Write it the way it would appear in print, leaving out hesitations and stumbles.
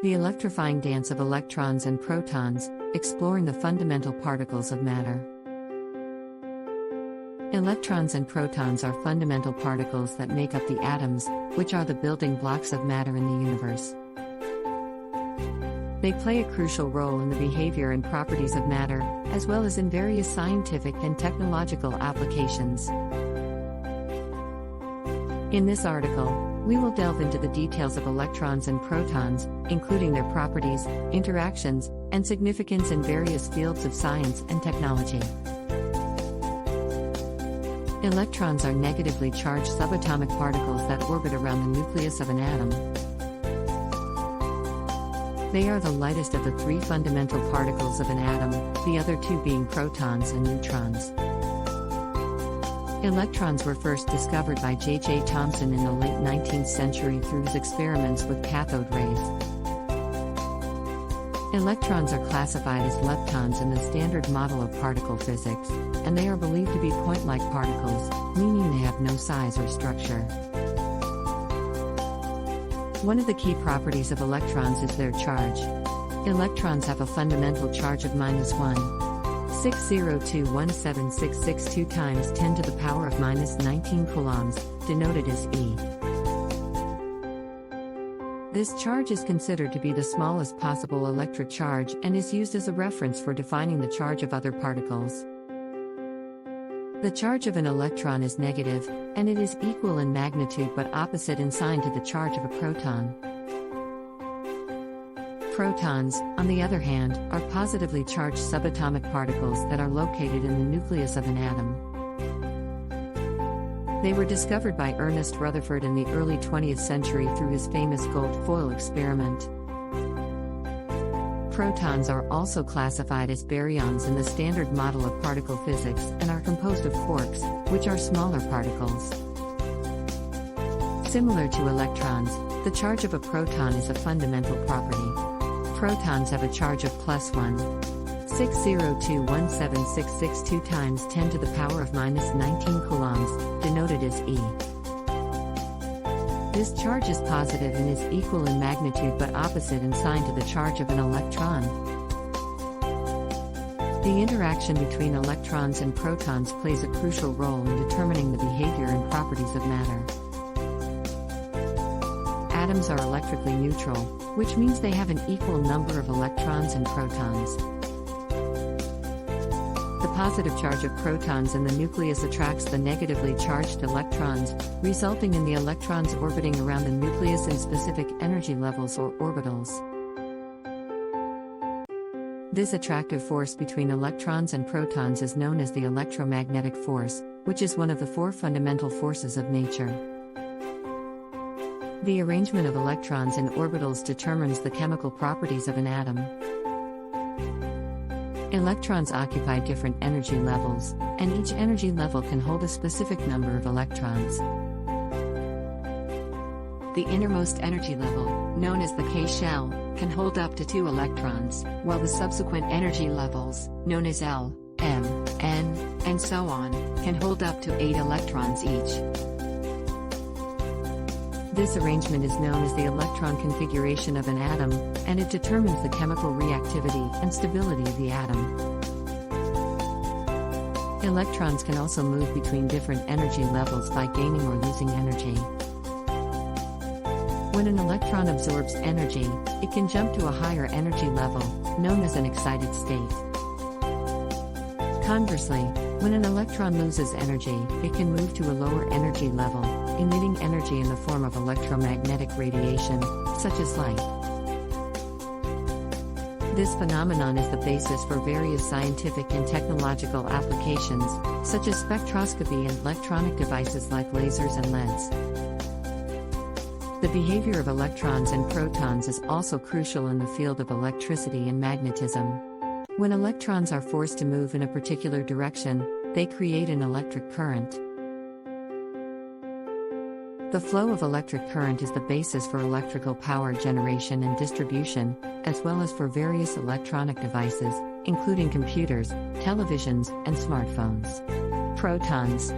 The electrifying dance of electrons and protons, exploring the fundamental particles of matter. Electrons and protons are fundamental particles that make up the atoms, which are the building blocks of matter in the universe. They play a crucial role in the behavior and properties of matter, as well as in various scientific and technological applications. In this article, we will delve into the details of electrons and protons, including their properties, interactions, and significance in various fields of science and technology. Electrons are negatively charged subatomic particles that orbit around the nucleus of an atom. They are the lightest of the three fundamental particles of an atom, the other two being protons and neutrons. Electrons were first discovered by J.J. Thomson in the late 19th century through his experiments with cathode rays. Electrons are classified as leptons in the standard model of particle physics, and they are believed to be point-like particles, meaning they have no size or structure. One of the key properties of electrons is their charge. Electrons have a fundamental charge of -1. 602.17662 times 10 to the power of -19 coulombs, denoted as E. This charge is considered to be the smallest possible electric charge and is used as a reference for defining the charge of other particles. The charge of an electron is negative, and it is equal in magnitude but opposite in sign to the charge of a proton. Protons, on the other hand, are positively charged subatomic particles that are located in the nucleus of an atom. They were discovered by Ernest Rutherford in the early 20th century through his famous gold foil experiment. Protons are also classified as baryons in the standard model of particle physics and are composed of quarks, which are smaller particles. Similar to electrons, the charge of a proton is a fundamental property. Protons have a charge of +1. 602.17662 times 10 to the power of -19 coulombs, denoted as E. This charge is positive and is equal in magnitude but opposite in sign to the charge of an electron. The interaction between electrons and protons plays a crucial role in determining the behavior and properties of matter. Atoms are electrically neutral, which means they have an equal number of electrons and protons. The positive charge of protons in the nucleus attracts the negatively charged electrons, resulting in the electrons orbiting around the nucleus in specific energy levels or orbitals. This attractive force between electrons and protons is known as the electromagnetic force, which is one of the four fundamental forces of nature. The arrangement of electrons in orbitals determines the chemical properties of an atom. Electrons occupy different energy levels, and each energy level can hold a specific number of electrons. The innermost energy level, known as the K-shell, can hold up to 2 electrons, while the subsequent energy levels, known as L, M, N, and so on, can hold up to 8 electrons each. This arrangement is known as the electron configuration of an atom, and it determines the chemical reactivity and stability of the atom. Electrons can also move between different energy levels by gaining or losing energy. When an electron absorbs energy, it can jump to a higher energy level, known as an excited state. Conversely, when an electron loses energy, it can move to a lower energy level, emitting energy in the form of electromagnetic radiation, such as light. This phenomenon is the basis for various scientific and technological applications, such as spectroscopy and electronic devices like lasers and LEDs. The behavior of electrons and protons is also crucial in the field of electricity and magnetism. When electrons are forced to move in a particular direction, they create an electric current. The flow of electric current is the basis for electrical power generation and distribution, as well as for various electronic devices, including computers, televisions, and smartphones. Protons.